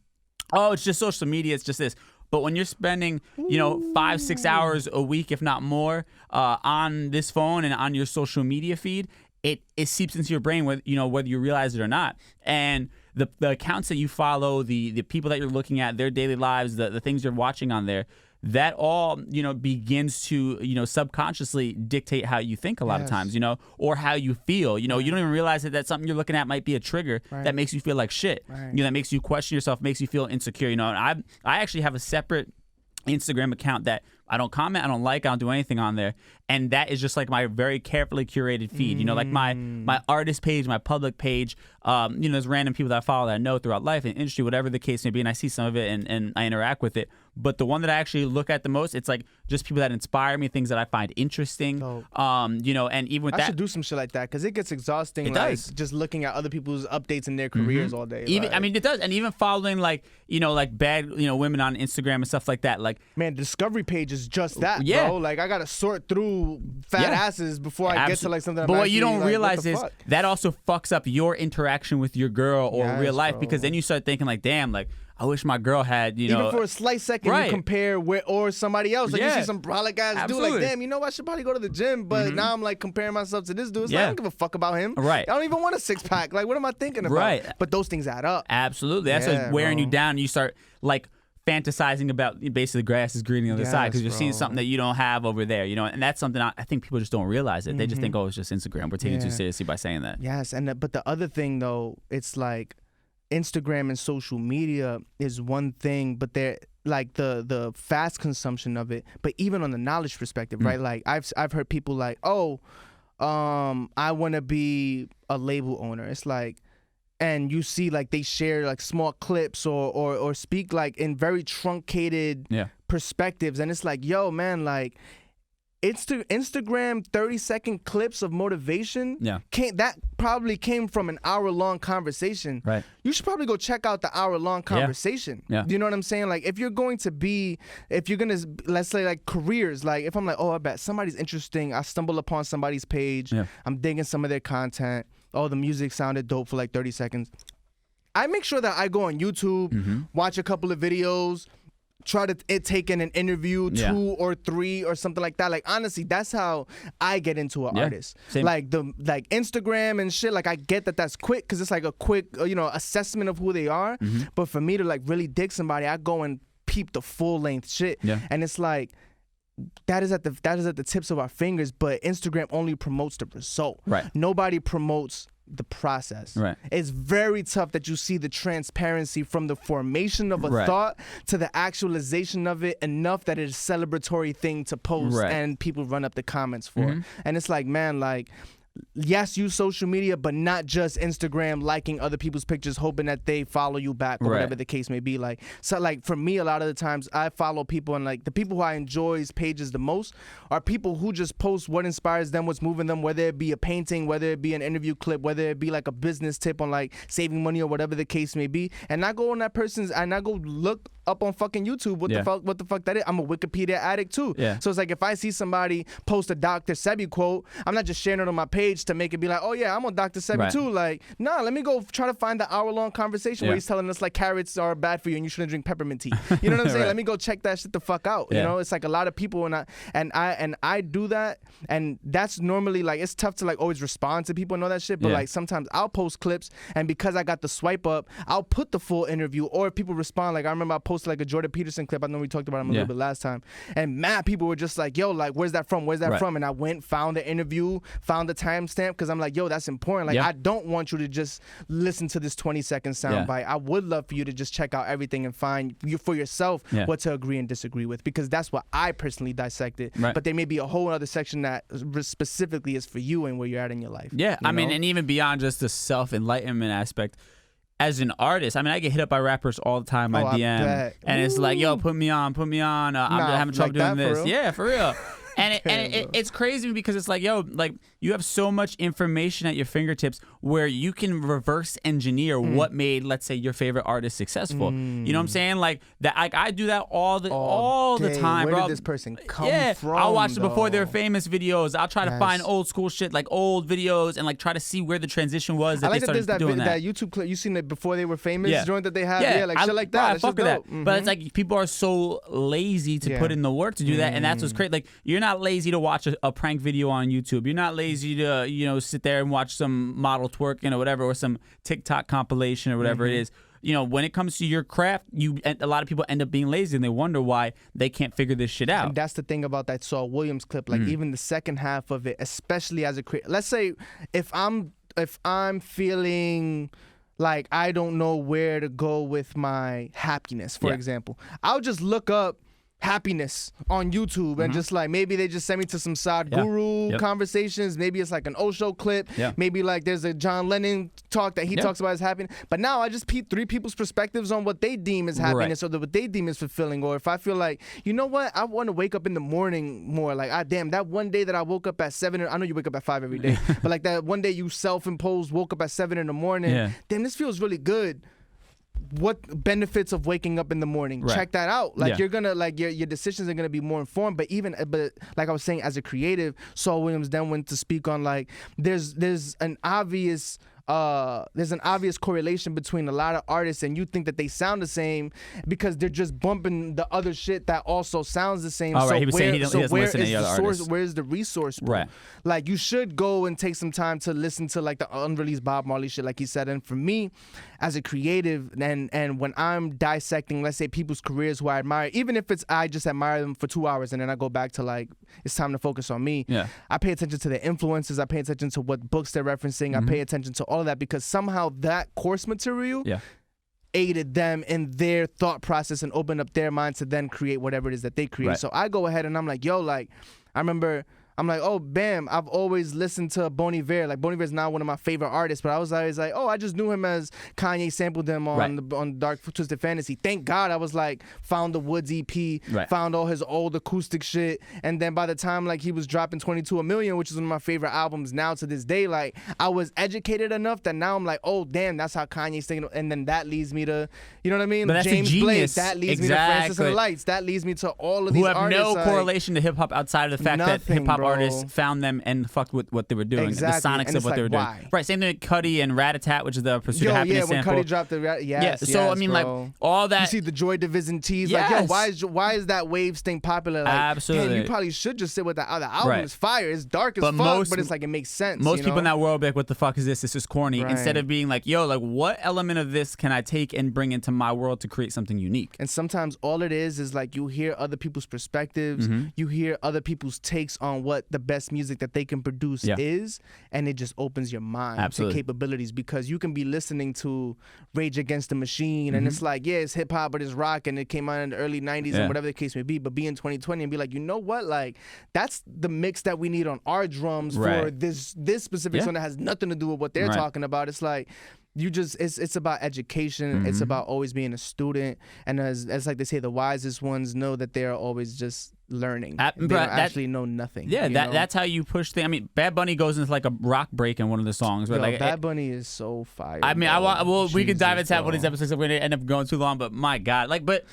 oh, it's just social media, it's just this. But when you're spending, 5-6 hours a week, if not more, on this phone and on your social media feed, it seeps into your brain, whether you realize it or not. And the accounts that you follow, the people that you're looking at, their daily lives, the things you're watching on there, that all begins to subconsciously dictate how you think a lot of times, or how you feel. You don't even realize that something you're looking at might be a trigger that makes you feel like shit. That makes you question yourself, makes you feel insecure. And I actually have a separate Instagram account that I don't comment, I don't like, I don't do anything on there. And that is just like my very carefully curated feed. You know, like my artist page, my public page. There's random people that I follow that I know throughout life and industry, whatever the case may be, and I see some of it and I interact with it. But the one that I actually look at the most, it's like just people that inspire me, things that I find interesting. And even with that, I should do some shit like that because it gets exhausting. It does. Just looking at other people's updates in their careers all day. It does, and even following like bad women on Instagram and stuff like that. Like, man, Discovery page is just that, bro. Like I gotta sort through fat asses before I get to like something. But what you don't realize is that also fucks up your interaction with your girl or real life, because then you start thinking like, damn, like I wish my girl had, even for a slight second, you compare or somebody else. Like you see some brolic ass dude, like, damn, I should probably go to the gym, but now I'm like comparing myself to this dude. It's like, I don't give a fuck about him. Right. I don't even want a six pack. Like, what am I thinking about? Right. But those things add up. Absolutely. That's what's wearing you down. And you start like fantasizing about basically the grass is green on the other side because you're seeing something that you don't have over there, and that's something I think people just don't realize it. They just think, oh, it's just Instagram. We're taking it too seriously by saying that. Yes, but the other thing though, it's like Instagram and social media is one thing, but they're like the fast consumption of it. But even on the knowledge perspective, right? Like I've heard people like, oh, I want to be a label owner. It's like, and you see like they share like small clips or speak like in very truncated perspectives, and it's like, yo, man, like Instagram 30-second clips of motivation that probably came from an hour-long conversation. Right. You should probably go check out the hour-long conversation. Yeah. Do you know what I'm saying? Like if you're gonna let's say like careers, like if I'm like, oh, I bet somebody's interesting, I stumble upon somebody's page, I'm digging some of their content, oh, the music sounded dope for like 30 seconds. I make sure that I go on YouTube, watch a couple of videos, try to take in an interview, 2 or 3 or something like that. Like honestly, that's how I get into an artist. Same. Like Instagram and shit. Like I get that that's quick because it's like a quick assessment of who they are. But for me to like really dig somebody, I go and peep the full length shit. Yeah. And it's like that is at the tips of our fingers. But Instagram only promotes the result. Right. Nobody promotes the process. Right. It's very tough that you see the transparency from the formation of a thought to the actualization of it enough that it's a celebratory thing to post and people run up the comments for. And it's like, man, like, yes, use social media, but not just Instagram liking other people's pictures, hoping that they follow you back or whatever the case may be. Like, so like for me, a lot of the times I follow people, and like the people who I enjoy's pages the most are people who just post what inspires them, what's moving them, whether it be a painting, whether it be an interview clip, whether it be like a business tip on like saving money or whatever the case may be. And I go on that person's, and I go look up on fucking YouTube what the fuck that is. I'm a Wikipedia addict too. Yeah. So it's like if I see somebody post a Dr. Sebi quote, I'm not just sharing it on my page to make it be like, oh yeah, I'm on Dr. Sebi too. Like, nah, let me go try to find the hour-long conversation where he's telling us like carrots are bad for you and you shouldn't drink peppermint tea. You know what I'm saying? Let me go check that shit the fuck out. You know, it's like a lot of people, and I do that, and that's normally like, it's tough to like always respond to people and all that shit, but like sometimes I'll post clips, and because I got the swipe up, I'll put the full interview, or if people respond, like I remember I posted like a Jordan Peterson clip. I know we talked about him a little bit last time, and mad people were just like, yo, like where's that from? Where's that from? And I went, found the interview, found the timestamp, because I'm like, yo, that's important. Like I don't want you to just listen to this 20-second soundbite. I would love for you to just check out everything and find you for yourself what to agree and disagree with, because that's what I personally dissected. But there may be a whole other section that specifically is for you and where you're at in your life. Yeah, I mean, and even beyond just the self-enlightenment aspect, as an artist, I mean, I get hit up by rappers all the time by DM, and it's like, yo, put me on. I'm having trouble doing this. Yeah, for real. And it's crazy because it's like, yo, like you have so much information at your fingertips where you can reverse engineer what made, let's say, your favorite artist successful. You know what I'm saying? Like that, I do that all the time, Where bro. Did this person come from? I'll watch the before they were famous videos. I'll try to find old school shit, like old videos, and like try to see where the transition was. That I like they started that doing that YouTube clip. You seen it before they were famous joint that they had? Like shit like that. I fuck with that. But it's like people are so lazy to put in the work to do that, and that's what's great. Like you're not lazy to watch a prank video on YouTube. You're not lazy to sit there and watch some model twerking or whatever, or some TikTok compilation or whatever it is. You know, when it comes to your craft, a lot of people end up being lazy and they wonder why they can't figure this shit out. And that's the thing about that Saul Williams clip. Like even the second half of it, especially as a creator. Let's say if I'm feeling like I don't know where to go with my happiness, for example, I'll just look up happiness on YouTube and just like maybe they just send me to some Sadhguru conversations. Maybe it's like an Osho clip. Maybe like there's a John Lennon talk that he talks about as happiness. But now I just peep 3 people's perspectives on what they deem as happiness or what they deem as fulfilling. Or if I feel like, you know what, I want to wake up in the morning more. Like, damn, that one day that I woke up at 7, I know you wake up at 5 every day, but like that one day you self-imposed woke up at 7 in the morning. Damn, this feels really good. What benefits of waking up in the morning? Check that out. Like you're gonna like your decisions are gonna be more informed. But like I was saying, as a creative, Saul Williams then went to speak on like there's an obvious correlation between a lot of artists and you think that they sound the same because they're just bumping the other shit that also sounds the same. He was saying he doesn't listen to any other artists. Where's the resource? Bro? Right. Like you should go and take some time to listen to like the unreleased Bob Marley shit, like he said. And for me, as a creative, and when I'm dissecting, let's say people's careers who I admire, even if it's I just admire them for 2 hours and then I go back to like it's time to focus on me. I pay attention to their influences. I pay attention to what books they're referencing. I pay attention to all of that because somehow that course material aided them in their thought process and opened up their mind to then create whatever it is that they create. So I go ahead and I'm like, yo, like I remember I'm like, oh, bam, I've always listened to Bon Iver. Like, Bon Iver's not one of my favorite artists, but I was always like, oh, I just knew him as Kanye sampled him on Dark Twisted Fantasy. Thank God I was like, found the Woods EP, found all his old acoustic shit, and then by the time like he was dropping 22 A Million, which is one of my favorite albums now to this day, like I was educated enough that now I'm like, oh, damn, that's how Kanye's thinking, and then that leads me to, you know what I mean? But James Blake, that leads me to Francis and the Lights, that leads me to all of these artists. Who have no correlation to hip-hop outside of the fact that hip-hop artists found them and fucked with what they were doing. The sonics of what they were doing. Right, same thing with Cuddy and Rat-a-Tat, which is the Pursuit of Happiness sample. Yeah, when Cuddy dropped the so I mean, like all that. You see the Joy Division tees, like, yo, why is that Waves thing popular? Like, absolutely. Man, you probably should just sit with the other album. It's fire. It's dark as fuck, but it's like it makes sense. Most people in that world be like, what the fuck is this? This is corny. Instead of being like, yo, like what element of this can I take and bring into my world to create something unique? And sometimes all it is like you hear other people's perspectives, you hear other people's takes on what the best music that they can produce is, and it just opens your mind to capabilities, because you can be listening to Rage Against the Machine and it's like, yeah, it's hip hop but it's rock and it came out in the early 90s and whatever the case may be, but be in 2020 and be like, you know what, like that's the mix that we need on our drums for this specific song that has nothing to do with what they're talking about. It's like you just it's about education. It's about always being a student, and as like they say, the wisest ones know that they're always just learning. They don't actually know nothing. Yeah, that's how you push things. I mean, Bad Bunny goes into like a rock break in one of the songs. Where, like Bad Bunny is so fire. I mean, we could dive into one of these episodes. We're gonna end up going too long, but my God, like, but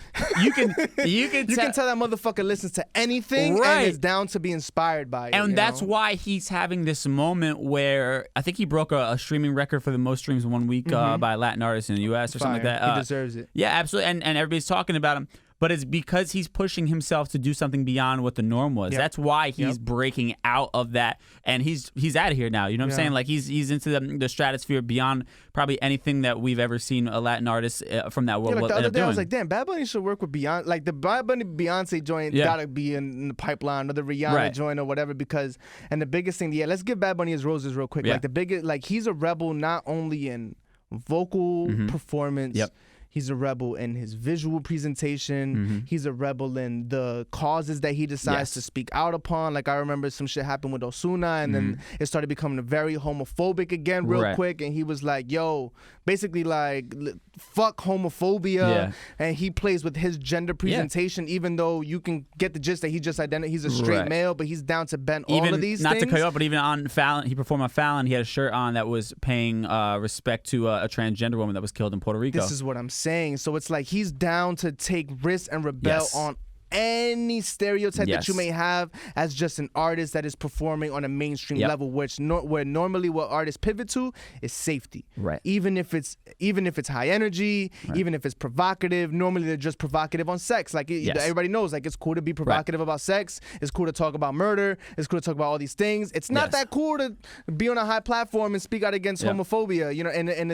you can you can tell that motherfucker listens to anything and is down to be inspired by it. And that's why he's having this moment where I think he broke a streaming record for the most streams in 1 week by a Latin artist in the U.S. or something like that. He deserves it. Yeah, absolutely. And everybody's talking about him. But it's because he's pushing himself to do something beyond what the norm was. That's why he's breaking out of that, and he's out of here now. You know what I'm saying? Like he's into the stratosphere beyond probably anything that we've ever seen a Latin artist from that world. Like the other day, I was like, damn, Bad Bunny should work with Beyonce. Like the Bad Bunny Beyonce joint gotta be in the pipeline, or the Rihanna joint or whatever. Because and the biggest thing, let's give Bad Bunny his roses real quick. Like the biggest, like he's a rebel not only in vocal performance. He's a rebel in his visual presentation. He's a rebel in the causes that he decides to speak out upon. Like I remember some shit happened with Ozuna, and then it started becoming very homophobic again real quick. And he was like, yo, basically like, fuck homophobia. And he plays with his gender presentation, even though you can get the gist that he just he's a straight male, but he's down to bend all of these things. Not to cut you off, but even on Fallon, he performed on Fallon, he had a shirt on that was paying respect to a transgender woman that was killed in Puerto Rico. This is what I'm saying. So it's like he's down to take risks and rebel on any stereotype that you may have as just an artist that is performing on a mainstream level, which where normally what artists pivot to is safety. Even if it's high energy, even if it's provocative, normally they're just provocative on sex. Like everybody knows, like it's cool to be provocative about sex. It's cool to talk about murder. It's cool to talk about all these things. It's not that cool to be on a high platform and speak out against homophobia. You know, in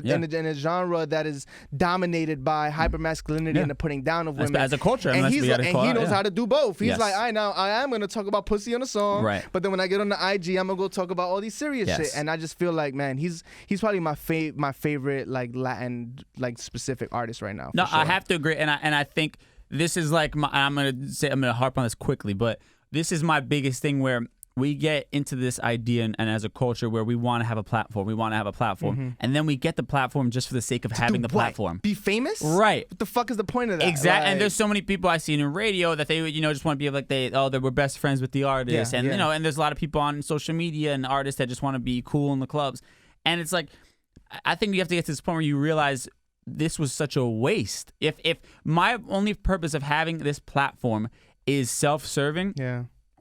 a genre that is dominated by hypermasculinity and the putting down of women as a culture. And he knows how to do both. He's like, I am going to talk about pussy on a song, but then when I get on the IG, I'm going to go talk about all these serious shit. And I just feel like, man, he's probably my favorite like Latin like specific artist right now. No, sure. I have to agree, and I think this is like I'm gonna harp on this quickly, but this is my biggest thing where we get into this idea and as a culture where we want to have a platform. We want to have a platform. And then we get the platform just for the sake of having the platform. Be famous? Right. What the fuck is the point of that? Exactly. Like, And there's so many people I see in radio that they, just want to be like they were best friends with the artist. And, and there's a lot of people on social media and artists that just want to be cool in the clubs. And it's like, I think you have to get to this point where you realize this was such a waste. If my only purpose of having this platform is self-serving,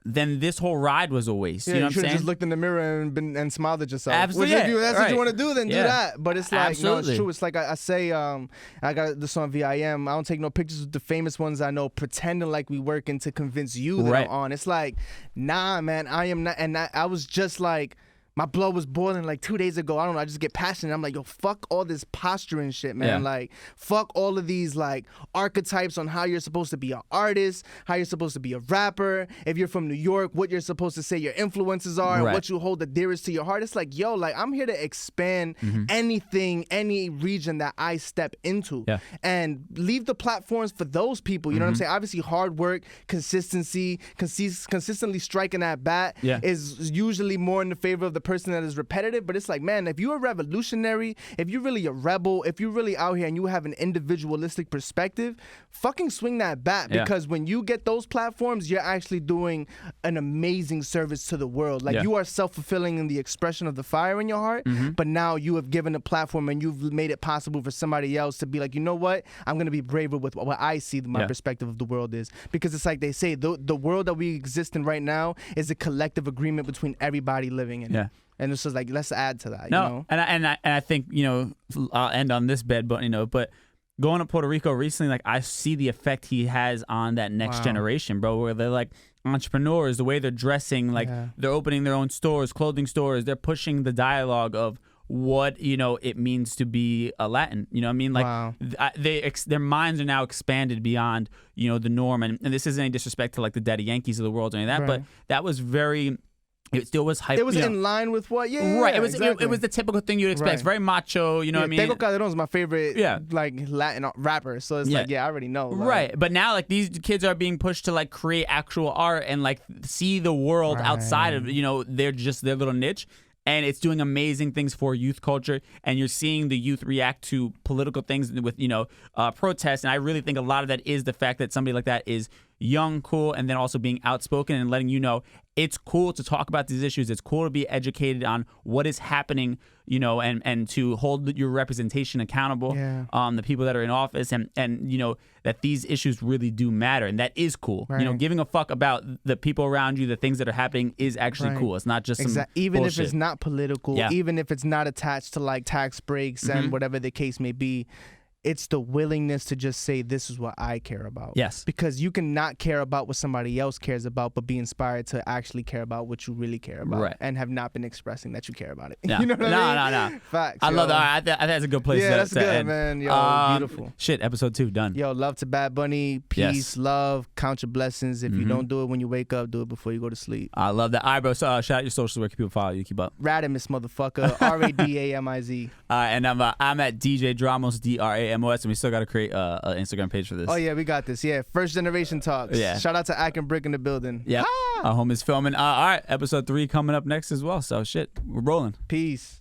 then this whole ride was a waste. Yeah, you know what I'm should have saying? just looked in the mirror and smiled at yourself. Absolutely. Which if that's what you want to do, then do that. But it's like, no, it's Absolutely. true. It's like I say, I got this on VIM. I don't take no pictures with the famous ones I know, pretending like we working to convince you that I'm on. It's like, nah, man, I am not. And I was just like, my blood was boiling like 2 days ago. I don't know. I just get passionate. I'm like, yo, fuck all this posturing shit, man. Like, fuck all of these like archetypes on how you're supposed to be an artist, how you're supposed to be a rapper. If you're from New York, what you're supposed to say your influences are, and what you hold the dearest to your heart. It's like, yo, like I'm here to expand anything, any region that I step into, and leave the platforms for those people. You know what I'm saying? Obviously, hard work, consistency, consistently striking at bat is usually more in the favor of the person that is repetitive. But it's like, man, if you're a revolutionary, if you're really a rebel, if you're really out here and you have an individualistic perspective, fucking swing that bat, because when you get those platforms, you're actually doing an amazing service to the world. Like you are self-fulfilling in the expression of the fire in your heart, but now you have given a platform and you've made it possible for somebody else to be like, you know what, I'm gonna be braver with what I see my perspective of the world is. Because it's like they say, the world that we exist in right now is a collective agreement between everybody living in it. And it's just like, let's add to that. No, you know? and I think, I'll end on this bed, but but going to Puerto Rico recently, like I see the effect he has on that next generation, bro. Where they're like entrepreneurs, the way they're dressing, like they're opening their own stores, clothing stores. They're pushing the dialogue of what it means to be a Latin. You know what I mean? Like their minds are now expanded beyond the norm. And this isn't any disrespect to like the Daddy Yankees of the world or any of that, but that was very. It still was hype. It was in line with what? Right. It was exactly. it was the typical thing you'd expect. It's very macho. You know what I mean? Tego Calderon is my favorite like Latin rapper. So it's like, I already know. Like, right. But now like these kids are being pushed to like create actual art and like see the world outside of their little niche. And it's doing amazing things for youth culture, and you're seeing the youth react to political things with protests. And I really think a lot of that is the fact that somebody like that is young, cool, and then also being outspoken and letting you know it's cool to talk about these issues. It's cool to be educated on what is happening, and to hold your representation accountable. The people that are in office, and that these issues really do matter, and that is cool. Giving a fuck about the people around you, the things that are happening is actually cool. It's not just some even bullshit. If it's not political, even if it's not attached to like tax breaks and whatever the case may be. It's the willingness to just say, this is what I care about. Yes. Because you can not care about what somebody else cares about, but be inspired to actually care about what you really care about. Right. And have not been expressing that you care about it. Yeah. You know what I mean? No. Facts. I love that. I think that's a good place to that's good, end. man. Yo, beautiful. Shit, episode 2, done. Yo, love to Bad Bunny. Peace, love, count your blessings. If you don't do it when you wake up, do it before you go to sleep. I love that. All right, bro. So shout out your socials. Where can people follow you? Keep up. Radimus, motherfucker. Radamiz. And I'm at DJ Dramos, DRAMOS, and we still got to create an Instagram page for this. Oh yeah, we got this. Yeah, First Generation Talks. Yeah. Shout out to Ack and Brick in the building. Yeah. Our home is filming. All right, episode 3 coming up next as well. So shit, we're rolling. Peace.